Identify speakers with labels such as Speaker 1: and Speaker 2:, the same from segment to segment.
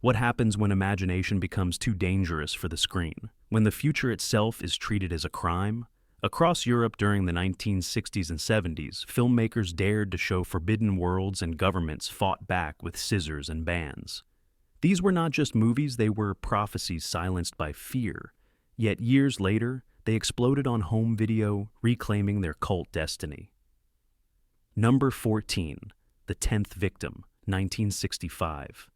Speaker 1: What happens when imagination becomes too dangerous for the screen? When the future itself is treated as a crime? Across Europe during the 1960s and 70s, filmmakers dared to show forbidden worlds and governments fought back with scissors and bans. These were not just movies, they were prophecies silenced by fear. Yet years later, they exploded on home video, reclaiming their cult destiny. Number 14. The Tenth Victim, 1965.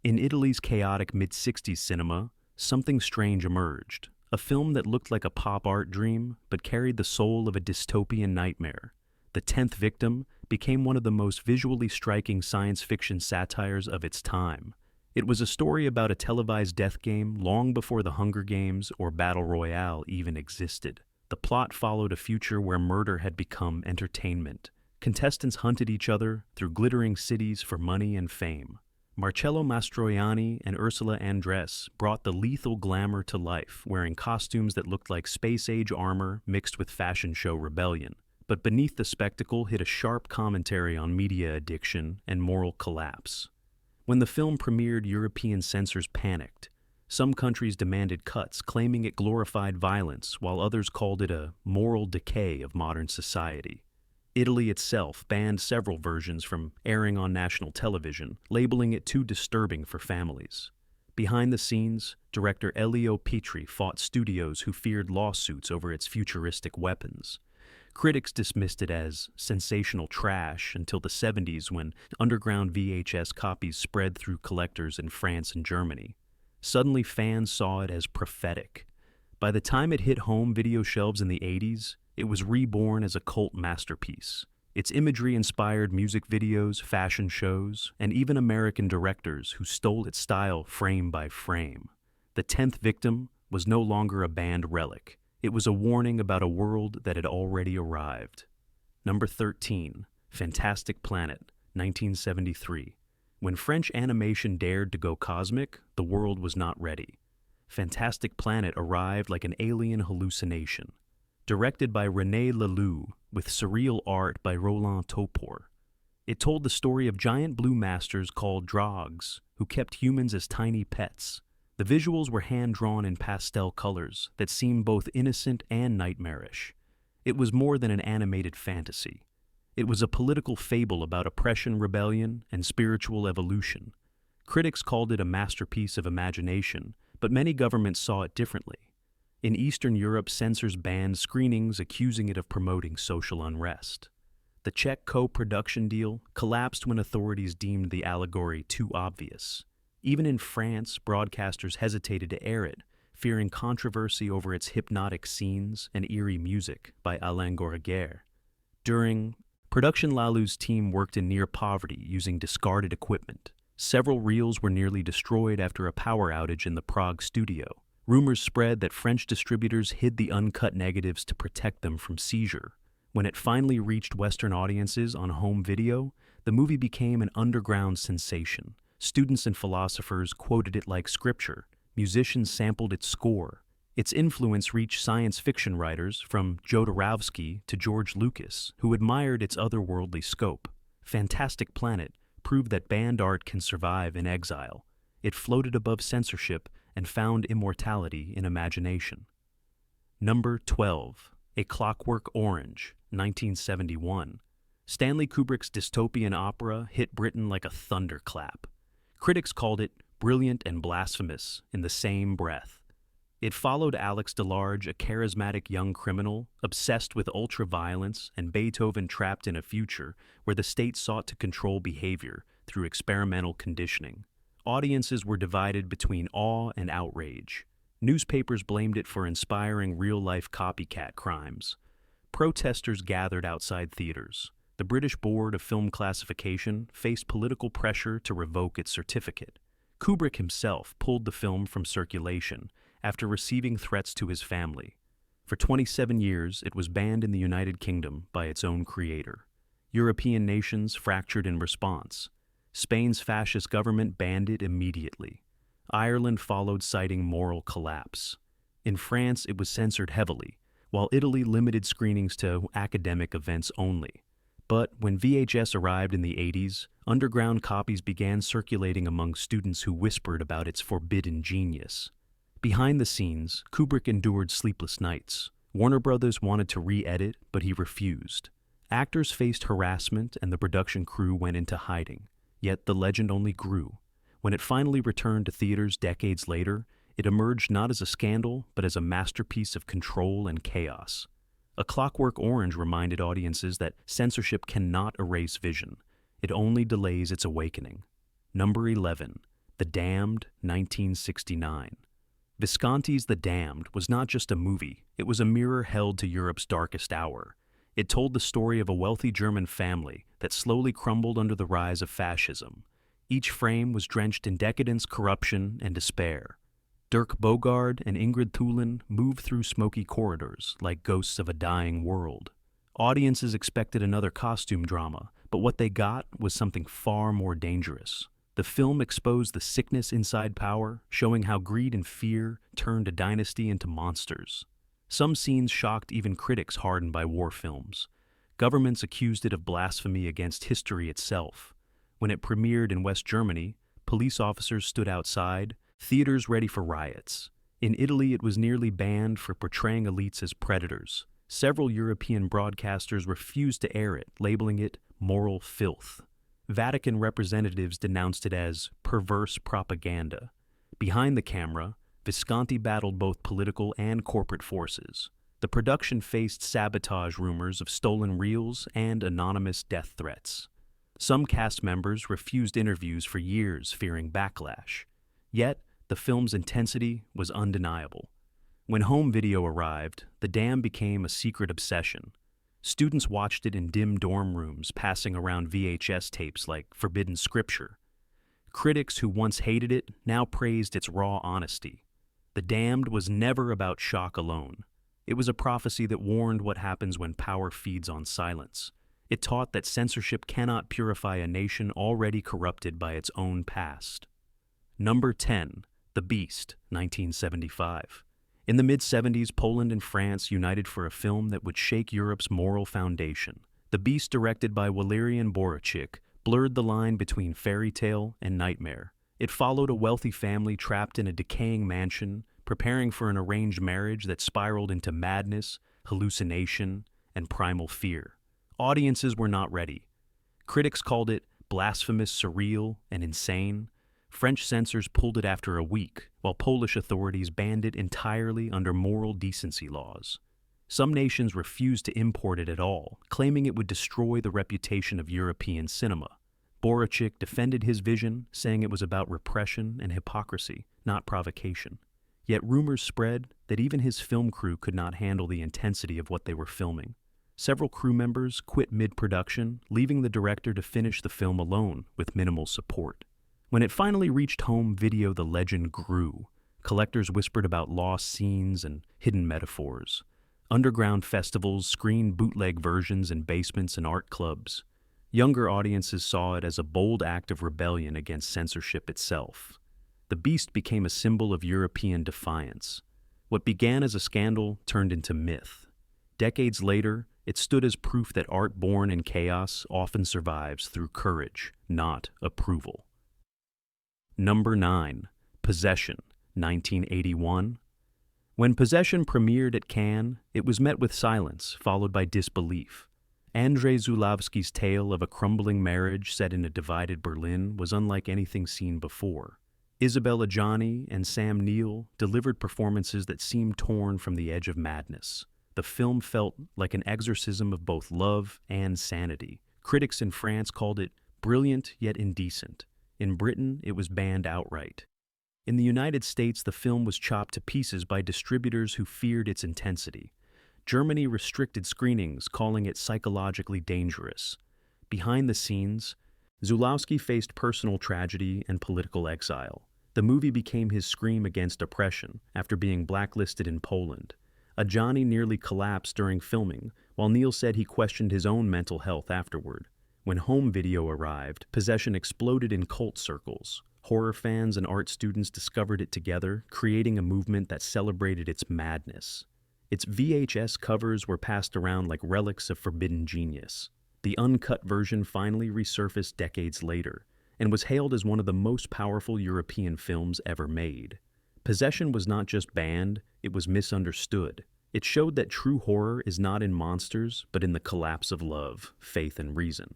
Speaker 1: In Italy's chaotic mid-60s cinema, something strange emerged. A film that looked like a pop art dream, but carried the soul of a dystopian nightmare. The Tenth Victim became one of the most visually striking science fiction satires of its time. It was a story about a televised death game long before the Hunger Games or Battle Royale even existed. The plot followed a future where murder had become entertainment. Contestants hunted each other through glittering cities for money and fame. Marcello Mastroianni and Ursula Andress brought the lethal glamour to life, wearing costumes that looked like space-age armor mixed with fashion show rebellion. But beneath the spectacle hid a sharp commentary on media addiction and moral collapse. When the film premiered, European censors panicked. Some countries demanded cuts, claiming it glorified violence, while others called it a moral decay of modern society. Italy itself banned several versions from airing on national television, labeling it too disturbing for families. Behind the scenes, director Elio Petri fought studios who feared lawsuits over its futuristic weapons. Critics dismissed it as sensational trash until the 70s, when underground VHS copies spread through collectors in France and Germany. Suddenly, fans saw it as prophetic. By the time it hit home video shelves in the 80s, it was reborn as a cult masterpiece. Its imagery inspired music videos, fashion shows, and even American directors who stole its style frame by frame. The Tenth Victim was no longer a banned relic. It was a warning about a world that had already arrived. Number 13. Fantastic Planet, 1973. When French animation dared to go cosmic, the world was not ready. Fantastic Planet arrived like an alien hallucination. Directed by René Laloux, with surreal art by Roland Topor. It told the story of giant blue masters called drogs, who kept humans as tiny pets. The visuals were hand-drawn in pastel colors that seemed both innocent and nightmarish. It was more than an animated fantasy. It was a political fable about oppression, rebellion, and spiritual evolution. Critics called it a masterpiece of imagination, but many governments saw it differently. In Eastern Europe, censors banned screenings, accusing it of promoting social unrest. The Czech co-production deal collapsed when authorities deemed the allegory too obvious. Even in France, broadcasters hesitated to air it, fearing controversy over its hypnotic scenes and eerie music by Alain Goraguer. During production, Laloux's team worked in near poverty using discarded equipment. Several reels were nearly destroyed after a power outage in the Prague studio. Rumors spread that French distributors hid the uncut negatives to protect them from seizure. When it finally reached Western audiences on home video, the movie became an underground sensation. Students and philosophers quoted it like scripture. Musicians sampled its score. Its influence reached science fiction writers, from Jodorowsky to George Lucas, who admired its otherworldly scope. Fantastic Planet proved that banned art can survive in exile. It floated above censorship and found immortality in imagination. Number 12. A Clockwork Orange, 1971. Stanley Kubrick's dystopian opera hit Britain like a thunderclap. Critics called it brilliant and blasphemous in the same breath. It followed Alex DeLarge, a charismatic young criminal, obsessed with ultra-violence, and Beethoven trapped in a future where the state sought to control behavior through experimental conditioning. Audiences were divided between awe and outrage. Newspapers blamed it for inspiring real-life copycat crimes. Protesters gathered outside theaters. The British Board of Film Classification faced political pressure to revoke its certificate. Kubrick himself pulled the film from circulation after receiving threats to his family. For 27 years, it was banned in the United Kingdom by its own creator. European nations fractured in response. Spain's fascist government banned it immediately. Ireland followed, citing moral collapse. In France, it was censored heavily, while Italy limited screenings to academic events only. But when VHS arrived in the 80s, underground copies began circulating among students who whispered about its forbidden genius. Behind the scenes, Kubrick endured sleepless nights. Warner Brothers wanted to re-edit, but he refused. Actors faced harassment and the production crew went into hiding. Yet the legend only grew. When it finally returned to theaters decades later, it emerged not as a scandal, but as a masterpiece of control and chaos. A Clockwork Orange reminded audiences that censorship cannot erase vision. It only delays its awakening. Number 11. The Damned, 1969. Visconti's The Damned was not just a movie, it was a mirror held to Europe's darkest hour. It told the story of a wealthy German family that slowly crumbled under the rise of fascism. Each frame was drenched in decadence, corruption, and despair. Dirk Bogarde and Ingrid Thulin moved through smoky corridors like ghosts of a dying world. Audiences expected another costume drama, but what they got was something far more dangerous. The film exposed the sickness inside power, showing how greed and fear turned a dynasty into monsters. Some scenes shocked even critics hardened by war films. Governments accused it of blasphemy against history itself. When it premiered in West Germany, police officers stood outside, theaters ready for riots. In Italy, it was nearly banned for portraying elites as predators. Several European broadcasters refused to air it, labeling it moral filth. Vatican representatives denounced it as perverse propaganda. Behind the camera, Visconti battled both political and corporate forces. The production faced sabotage rumors of stolen reels and anonymous death threats. Some cast members refused interviews for years, fearing backlash. Yet, the film's intensity was undeniable. When home video arrived, The Damned became a secret obsession. Students watched it in dim dorm rooms, passing around VHS tapes like forbidden scripture. Critics who once hated it now praised its raw honesty. The Damned was never about shock alone. It was a prophecy that warned what happens when power feeds on silence. It taught that censorship cannot purify a nation already corrupted by its own past. Number 10. The Beast, 1975. In the mid-70s, Poland and France united for a film that would shake Europe's moral foundation. The Beast, directed by Walerian Borachik, blurred the line between fairy tale and nightmare. It followed a wealthy family trapped in a decaying mansion, preparing for an arranged marriage that spiraled into madness, hallucination, and primal fear. Audiences were not ready. Critics called it blasphemous, surreal, and insane. French censors pulled it after a week, while Polish authorities banned it entirely under moral decency laws. Some nations refused to import it at all, claiming it would destroy the reputation of European cinema. Borachik defended his vision, saying it was about repression and hypocrisy, not provocation. Yet rumors spread that even his film crew could not handle the intensity of what they were filming. Several crew members quit mid-production, leaving the director to finish the film alone with minimal support. When it finally reached home video, the legend grew. Collectors whispered about lost scenes and hidden metaphors. Underground festivals screened bootleg versions in basements and art clubs. Younger audiences saw it as a bold act of rebellion against censorship itself. The Beast became a symbol of European defiance. What began as a scandal turned into myth. Decades later, it stood as proof that art born in chaos often survives through courage, not approval. Number 9. Possession, 1981. When Possession premiered at Cannes, it was met with silence, followed by disbelief. Andrzej Zulawski's tale of a crumbling marriage set in a divided Berlin was unlike anything seen before. Isabelle Adjani and Sam Neill delivered performances that seemed torn from the edge of madness. The film felt like an exorcism of both love and sanity. Critics in France called it brilliant yet indecent. In Britain, it was banned outright. In the United States, the film was chopped to pieces by distributors who feared its intensity. Germany restricted screenings, calling it psychologically dangerous. Behind the scenes, Zulawski faced personal tragedy and political exile. The movie became his scream against oppression after being blacklisted in Poland. Adjani nearly collapsed during filming, while Neill said he questioned his own mental health afterward. When home video arrived, Possession exploded in cult circles. Horror fans and art students discovered it together, creating a movement that celebrated its madness. Its VHS covers were passed around like relics of forbidden genius. The uncut version finally resurfaced decades later and was hailed as one of the most powerful European films ever made. Possession was not just banned, it was misunderstood. It showed that true horror is not in monsters, but in the collapse of love, faith, and reason.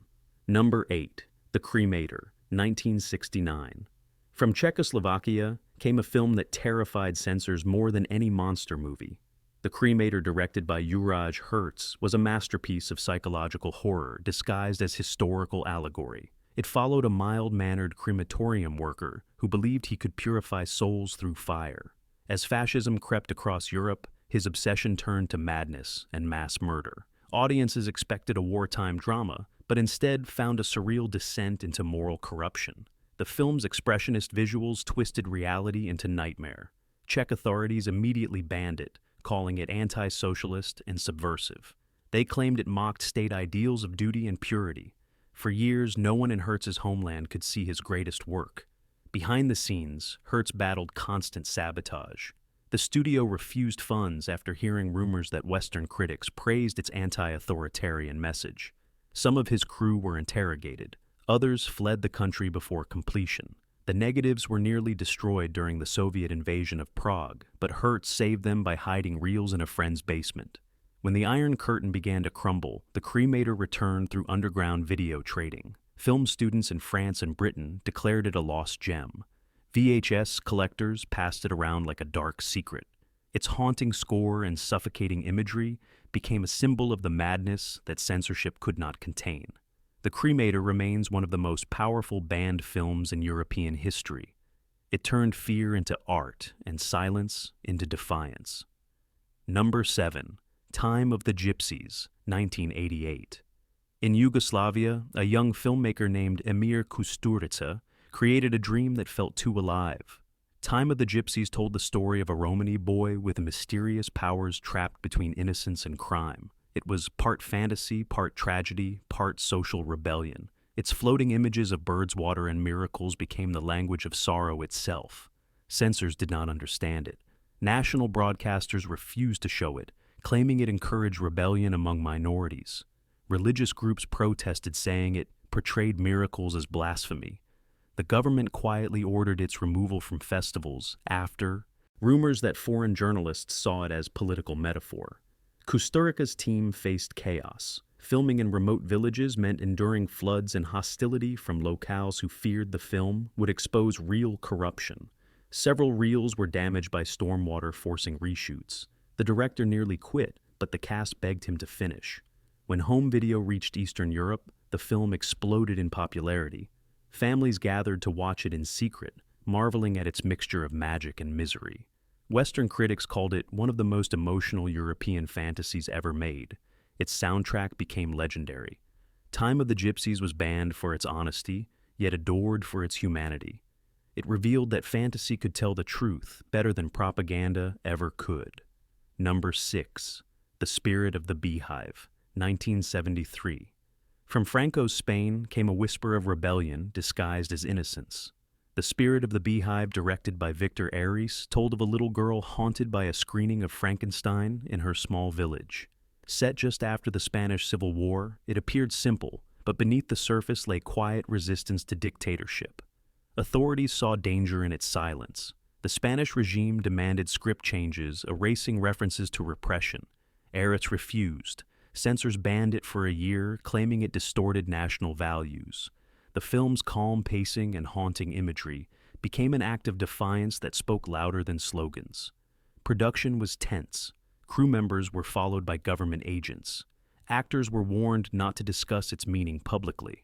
Speaker 1: Number 8. The Cremator, 1969. From Czechoslovakia came a film that terrified censors more than any monster movie. The Cremator, directed by Ujaj Herz, was a masterpiece of psychological horror disguised as historical allegory. It followed a mild-mannered crematorium worker who believed he could purify souls through fire. As fascism crept across Europe, his obsession turned to madness and mass murder. Audiences expected a wartime drama, but instead found a surreal descent into moral corruption. The film's expressionist visuals twisted reality into nightmare. Czech authorities immediately banned it, calling it anti-socialist and subversive. They claimed it mocked state ideals of duty and purity. For years, no one in Hertz's homeland could see his greatest work. Behind the scenes, Hertz battled constant sabotage. The studio refused funds after hearing rumors that Western critics praised its anti-authoritarian message. Some of his crew were interrogated. Others fled the country before completion. The negatives were nearly destroyed during the Soviet invasion of Prague, but Hertz saved them by hiding reels in a friend's basement. When the Iron Curtain began to crumble, the Cremator returned through underground video trading. Film students in France and Britain declared it a lost gem. VHS collectors passed it around like a dark secret. Its haunting score and suffocating imagery became a symbol of the madness that censorship could not contain. The Cremator remains one of the most powerful banned films in European history. It turned fear into art and silence into defiance. Number 7. Time of the Gypsies, 1988. In Yugoslavia, a young filmmaker named Emir Kusturica created a dream that felt too alive. Time of the Gypsies told the story of a Romani boy with mysterious powers trapped between innocence and crime. It was part fantasy, part tragedy, part social rebellion. Its floating images of birds, water, and miracles became the language of sorrow itself. Censors did not understand it. National broadcasters refused to show it, claiming it encouraged rebellion among minorities. Religious groups protested, saying it portrayed miracles as blasphemy. The government quietly ordered its removal from festivals after rumors that foreign journalists saw it as political metaphor. Kusturica's team faced chaos. Filming in remote villages meant enduring floods and hostility from locals who feared the film would expose real corruption. Several reels were damaged by stormwater, forcing reshoots. The director nearly quit, but the cast begged him to finish. When home video reached Eastern Europe, the film exploded in popularity. Families gathered to watch it in secret, marveling at its mixture of magic and misery. Western critics called it one of the most emotional European fantasies ever made. Its soundtrack became legendary. Time of the Gypsies was banned for its honesty, yet adored for its humanity. It revealed that fantasy could tell the truth better than propaganda ever could. Number 6. The Spirit of the Beehive, 1973. From Franco's Spain came a whisper of rebellion disguised as innocence. The Spirit of the Beehive, directed by Victor Aries, told of a little girl haunted by a screening of Frankenstein in her small village. Set just after the Spanish Civil War, it appeared simple, but beneath the surface lay quiet resistance to dictatorship. Authorities saw danger in its silence. The Spanish regime demanded script changes, erasing references to repression. Aries refused. Censors banned it for a year, claiming it distorted national values. The film's calm pacing and haunting imagery became an act of defiance that spoke louder than slogans. Production was tense. Crew members were followed by government agents. Actors were warned not to discuss its meaning publicly.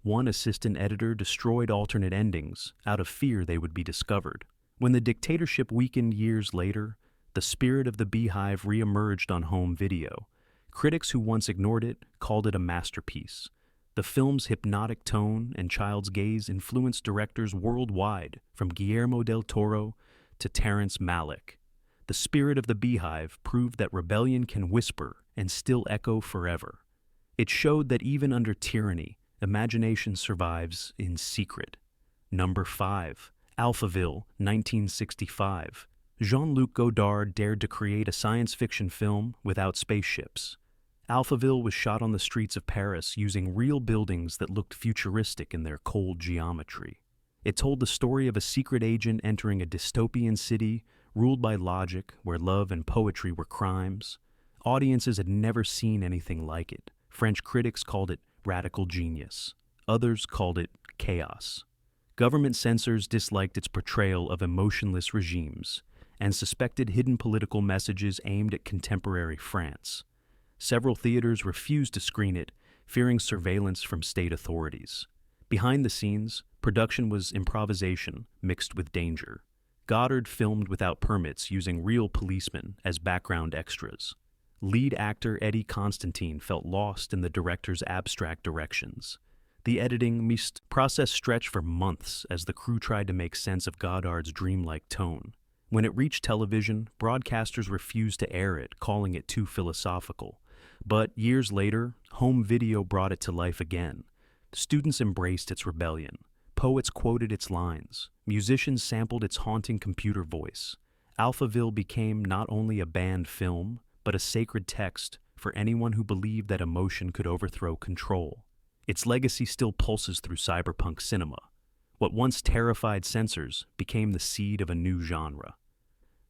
Speaker 1: One assistant editor destroyed alternate endings out of fear they would be discovered. When the dictatorship weakened years later, the Spirit of the Beehive re-emerged on home video. Critics who once ignored it called it a masterpiece. The film's hypnotic tone and child's gaze influenced directors worldwide, from Guillermo del Toro to Terrence Malick. The Spirit of the Beehive proved that rebellion can whisper and still echo forever. It showed that even under tyranny, imagination survives in secret. Number 5. Alphaville, 1965. Jean-Luc Godard dared to create a science fiction film without spaceships. Alphaville was shot on the streets of Paris using real buildings that looked futuristic in their cold geometry. It told the story of a secret agent entering a dystopian city ruled by logic, where love and poetry were crimes. Audiences had never seen anything like it. French critics called it radical genius. Others called it chaos. Government censors disliked its portrayal of emotionless regimes and suspected hidden political messages aimed at contemporary France. Several theaters refused to screen it, fearing surveillance from state authorities. Behind the scenes, production was improvisation mixed with danger. Goddard filmed without permits using real policemen as background extras. Lead actor Eddie Constantine felt lost in the director's abstract directions. The editing process stretched for months as the crew tried to make sense of Goddard's dreamlike tone. When it reached television, broadcasters refused to air it, calling it too philosophical. But years later, home video brought it to life again. Students embraced its rebellion. Poets quoted its lines. Musicians sampled its haunting computer voice. Alphaville became not only a banned film, but a sacred text for anyone who believed that emotion could overthrow control. Its legacy still pulses through cyberpunk cinema. What once terrified censors became the seed of a new genre.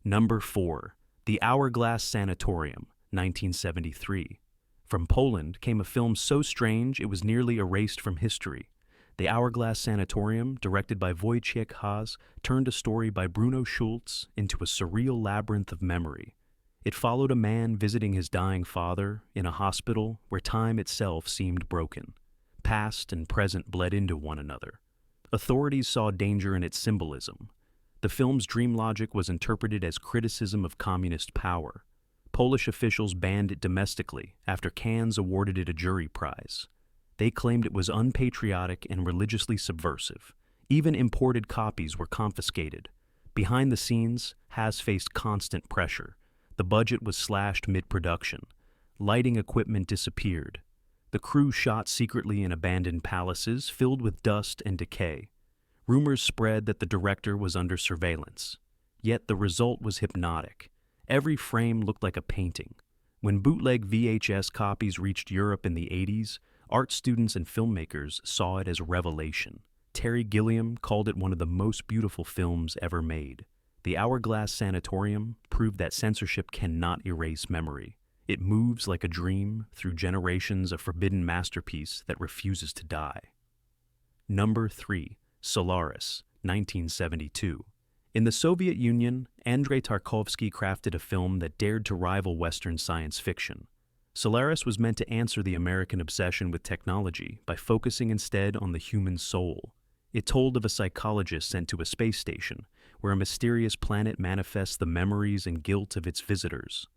Speaker 1: Number 4. The Hourglass Sanatorium, 1973. From Poland came a film so strange it was nearly erased from history. The Hourglass Sanatorium, directed by Wojciech Haas, turned a story by Bruno Schulz into a surreal labyrinth of memory. It followed a man visiting his dying father in a hospital where time itself seemed broken. Past and present bled into one another. Authorities saw danger in its symbolism. The film's dream logic was interpreted as criticism of communist power. Polish officials banned it domestically after Cannes awarded it a jury prize. They claimed it was unpatriotic and religiously subversive. Even imported copies were confiscated. Behind the scenes, Haas faced constant pressure. The budget was slashed mid-production. Lighting equipment disappeared. The crew shot secretly in abandoned palaces filled with dust and decay. Rumors spread that the director was under surveillance. Yet the result was hypnotic. Every frame looked like a painting. When bootleg VHS copies reached Europe in the 80s, art students and filmmakers saw it as revelation. Terry Gilliam called it one of the most beautiful films ever made. The Hourglass Sanatorium proved that censorship cannot erase memory. It moves like a dream through generations, a forbidden masterpiece that refuses to die. Number 3. Solaris, 1972. In the Soviet Union, Andrei Tarkovsky crafted a film that dared to rival Western science fiction. Solaris was meant to answer the American obsession with technology by focusing instead on the human soul. It told of a psychologist sent to a space station, where a mysterious planet manifests the memories and guilt of its visitors.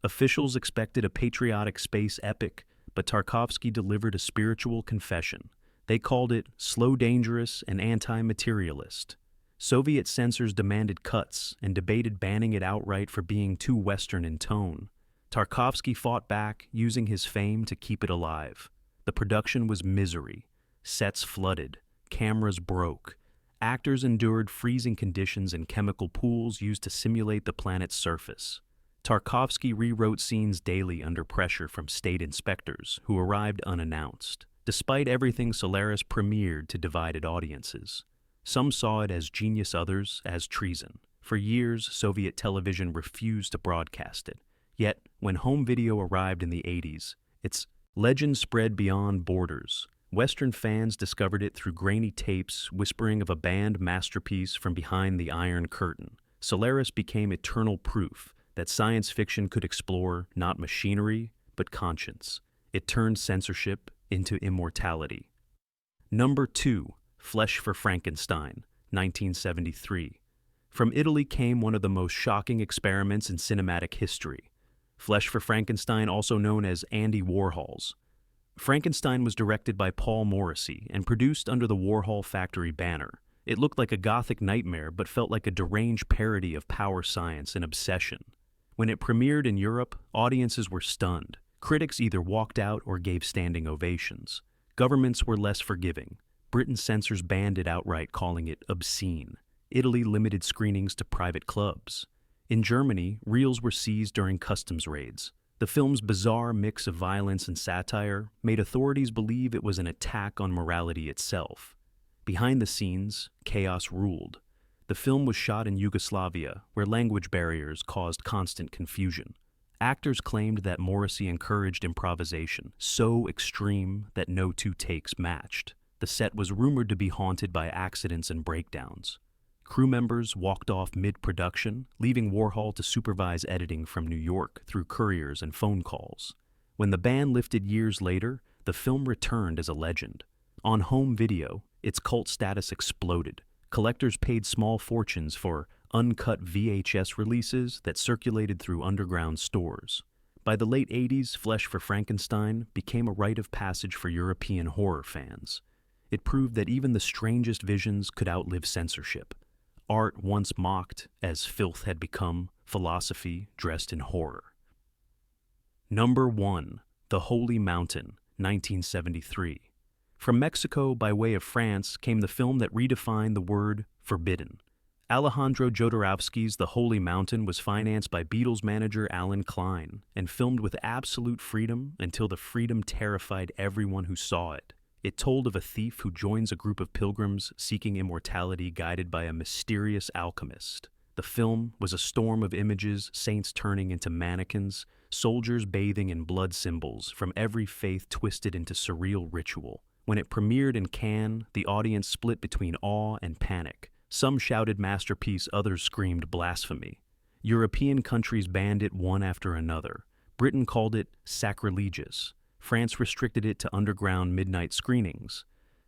Speaker 1: Officials expected a patriotic space epic, but Tarkovsky delivered a spiritual confession. They called it slow, dangerous, and anti-materialist. Soviet censors demanded cuts and debated banning it outright for being too Western in tone. Tarkovsky fought back, using his fame to keep it alive. The production was misery. Sets flooded. Cameras broke. Actors endured freezing conditions in chemical pools used to simulate the planet's surface. Tarkovsky rewrote scenes daily under pressure from state inspectors, who arrived unannounced. Despite everything, Solaris premiered to divided audiences. Some saw it as genius, others as treason. For years, Soviet television refused to broadcast it. Yet, when home video arrived in the 80s, its legend spread beyond borders. Western fans discovered it through grainy tapes whispering of a banned masterpiece from behind the Iron Curtain. Solaris became eternal proof that science fiction could explore not machinery, but conscience. It turned censorship into immortality. Number 2. Flesh for Frankenstein, 1973. From Italy came one of the most shocking experiments in cinematic history. Flesh for Frankenstein, also known as Andy Warhol's. Frankenstein was directed by Paul Morrissey and produced under the Warhol Factory banner. It looked like a gothic nightmare but felt like a deranged parody of power science and obsession. When it premiered in Europe, audiences were stunned. Critics either walked out or gave standing ovations. Governments were less forgiving. Britain's censors banned it outright, calling it obscene. Italy limited screenings to private clubs. In Germany, reels were seized during customs raids. The film's bizarre mix of violence and satire made authorities believe it was an attack on morality itself. Behind the scenes, chaos ruled. The film was shot in Yugoslavia, where language barriers caused constant confusion. Actors claimed that Morrissey encouraged improvisation, so extreme that no two takes matched. The set was rumored to be haunted by accidents and breakdowns. Crew members walked off mid-production, leaving Warhol to supervise editing from New York through couriers and phone calls. When the ban lifted years later, the film returned as a legend. On home video, its cult status exploded. Collectors paid small fortunes for uncut VHS releases that circulated through underground stores. By the late 80s, Flesh for Frankenstein became a rite of passage for European horror fans. It proved that even the strangest visions could outlive censorship. Art once mocked, as filth had become, philosophy dressed in horror. Number 1. The Holy Mountain, 1973. From Mexico by way of France came the film that redefined the word forbidden. Alejandro Jodorowsky's The Holy Mountain was financed by Beatles manager Alan Klein and filmed with absolute freedom until the freedom terrified everyone who saw it. It told of a thief who joins a group of pilgrims seeking immortality guided by a mysterious alchemist. The film was a storm of images, saints turning into mannequins, soldiers bathing in blood symbols, from every faith twisted into surreal ritual. When it premiered in Cannes, the audience split between awe and panic. Some shouted masterpiece, others screamed blasphemy. European countries banned it one after another. Britain called it sacrilegious. France restricted it to underground midnight screenings.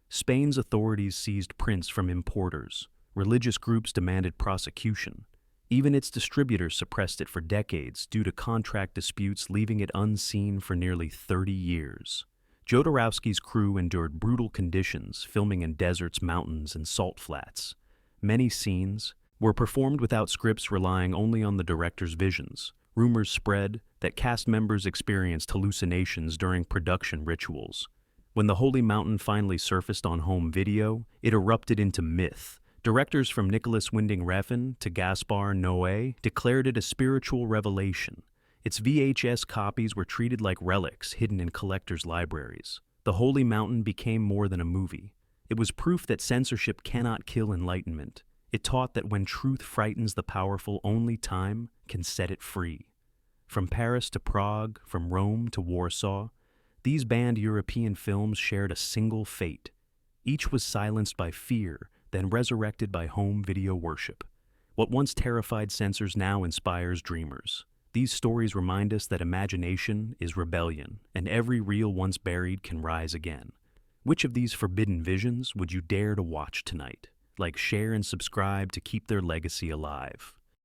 Speaker 1: Spain's authorities seized prints from importers. Religious groups demanded prosecution. Even its distributors suppressed it for decades due to contract disputes, leaving it unseen for nearly 30 years. Jodorowsky's crew endured brutal conditions, filming in deserts, mountains, and salt flats. Many scenes were performed without scripts, relying only on the director's visions. Rumors spread that cast members experienced hallucinations during production rituals. When The Holy Mountain finally surfaced on home video, it erupted into myth. Directors from Nicholas Winding Refn to Gaspar Noé declared it a spiritual revelation. Its VHS copies were treated like relics hidden in collectors' libraries. The Holy Mountain became more than a movie. It was proof that censorship cannot kill enlightenment. It taught that when truth frightens the powerful, only time can set it free. From Paris to Prague, from Rome to Warsaw, these banned European films shared a single fate. Each was silenced by fear, then resurrected by home video worship. What once terrified censors now inspires dreamers. These stories remind us that imagination is rebellion, and every reel once buried can rise again. Which of these forbidden visions would you dare to watch tonight? Like, share, and subscribe to keep their legacy alive.